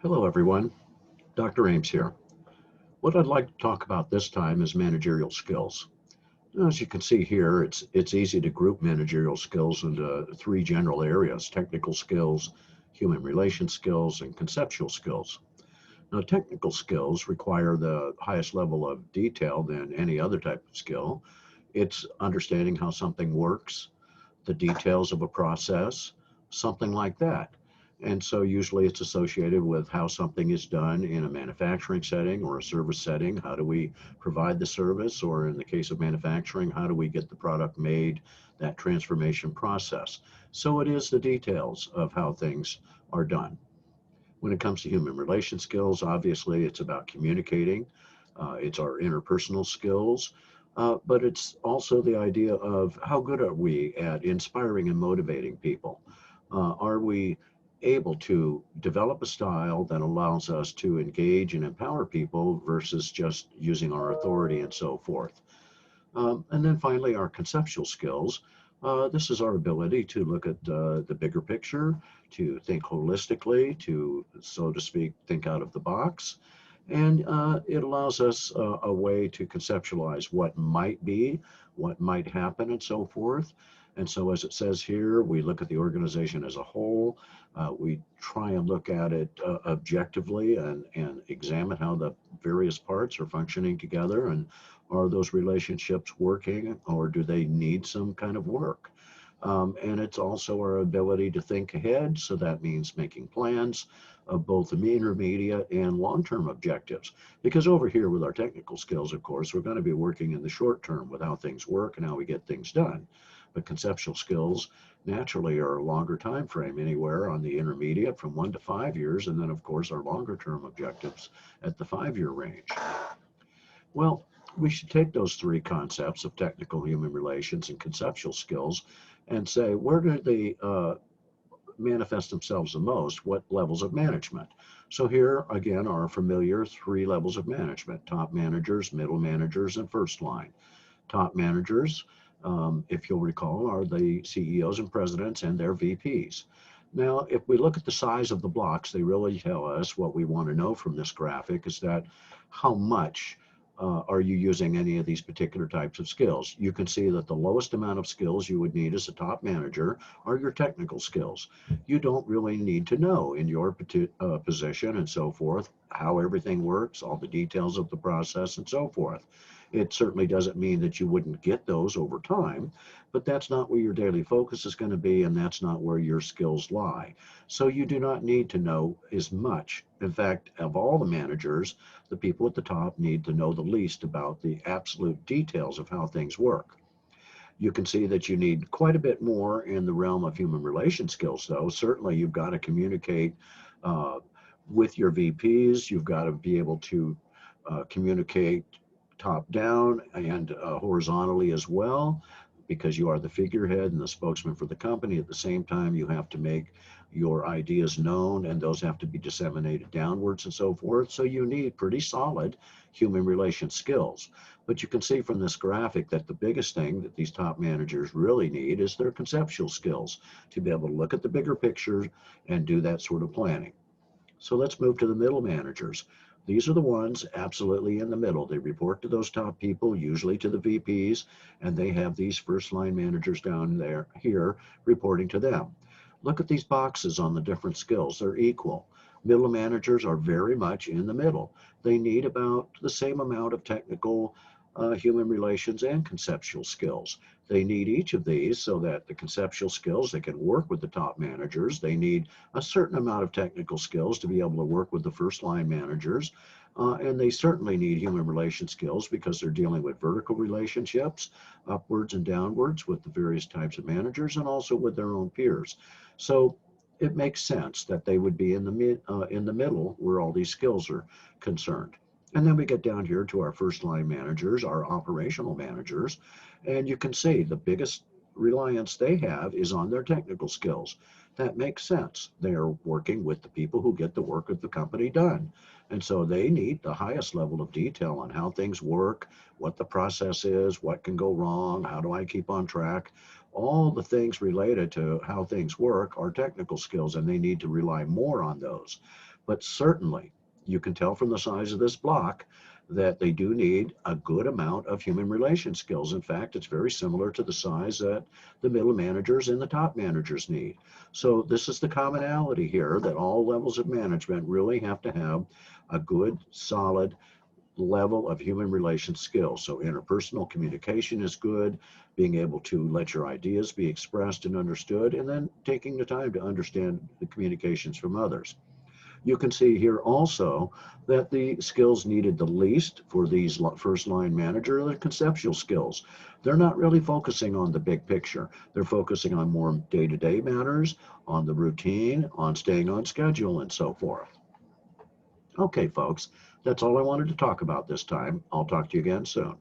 Hello, everyone. Dr. Ames here. What I'd like to talk about this time is managerial skills. As you can see here, it's easy to group managerial skills into three general areas: technical skills, human relation skills, and conceptual skills. Now, technical skills require the highest level of detail than any other type of skill. It's understanding how something works, the details of a process, something like that. And so usually it's associated with how something is done in a manufacturing setting or a service setting. How do we provide the service? Or in the case of manufacturing, how do we get the product made, that transformation process? So it is the details of how things are done. When it comes to human relation skills, obviously it's about communicating. It's our interpersonal skills, but it's also the idea of how good are we at inspiring and motivating people? Are we able to develop a style that allows us to engage and empower people versus just using our authority and so forth? And then finally, our conceptual skills. This is our ability to look at the bigger picture, to think holistically, to, so to speak, think out of the box. And it allows us a way to conceptualize what might be, what might happen, and so forth. And so, as it says here, we look at the organization as a whole. We try and look at it objectively and examine how the various parts are functioning together, and are those relationships working, or do they need some kind of work? And it's also our ability to think ahead. So that means making plans of both the intermediate and long-term objectives. Because over here with our technical skills, of course, we're going to be working in the short term with how things work and how we get things done. But conceptual skills naturally are a longer time frame, anywhere on the intermediate from 1 to 5 years, and then of course our longer term objectives at the 5 year range. Well, we should take those three concepts of technical human relations and conceptual skills and say, where do they manifest themselves the most? What levels of management? So here again are familiar three levels of management: top managers, middle managers, and first line. Top managers, if you'll recall, are the CEOs and presidents and their VPs. Now, if we look at the size of the blocks, they really tell us what we want to know from this graphic is that how much are you using any of these particular types of skills? You can see that the lowest amount of skills you would need as a top manager are your technical skills. You don't really need to know in your position and so forth how everything works, all the details of the process and so forth. It certainly doesn't mean that you wouldn't get those over time, but that's not where your daily focus is going to be, and that's not where your skills lie. So you do not need to know as much. In fact, of all the managers, the people at the top need to know the least about the absolute details of how things work. You can see that you need quite a bit more in the realm of human relation skills, though. Certainly, you've got to communicate uh, with your VPs. You've got to be able to communicate top down and horizontally as well, because you are the figurehead and the spokesman for the company. At the same time, you have to make your ideas known, and those have to be disseminated downwards and so forth. So you need pretty solid human relation skills. But you can see from this graphic that the biggest thing that these top managers really need is their conceptual skills to be able to look at the bigger picture and do that sort of planning. So let's move to the middle managers. These are the ones absolutely in the middle. They report to those top people, usually to the VPs, and they have these first line managers down there here reporting to them. Look at these boxes on the different skills. They're equal. Middle managers are very much in the middle. They need about the same amount of technical human relations and conceptual skills. They need each of these so that the conceptual skills, they can work with the top managers. They need a certain amount of technical skills to be able to work with the first line managers. And they certainly need human relation skills because they're dealing with vertical relationships, upwards and downwards with the various types of managers, and also with their own peers. So it makes sense that they would be in the middle where all these skills are concerned. And then we get down here to our first line managers, our operational managers, and you can see the biggest reliance they have is on their technical skills. That makes sense. They are working with the people who get the work of the company done. And so they need the highest level of detail on how things work, what the process is, what can go wrong, how do I keep on track. All the things related to how things work are technical skills, and they need to rely more on those. but certainly you can tell from the size of this block that they do need a good amount of human relation skills. In fact, it's very similar to the size that the middle managers and the top managers need. So this is the commonality here, that all levels of management really have to have a good, solid level of human relation skills. So interpersonal communication is good, being able to let your ideas be expressed and understood, and then taking the time to understand the communications from others. You can see here also that the skills needed the least for these first line manager are the conceptual skills. They're not really focusing on the big picture. They're focusing on more day-to-day matters, on the routine, on staying on schedule, and so forth. Okay, folks, that's all I wanted to talk about this time. I'll talk to you again soon.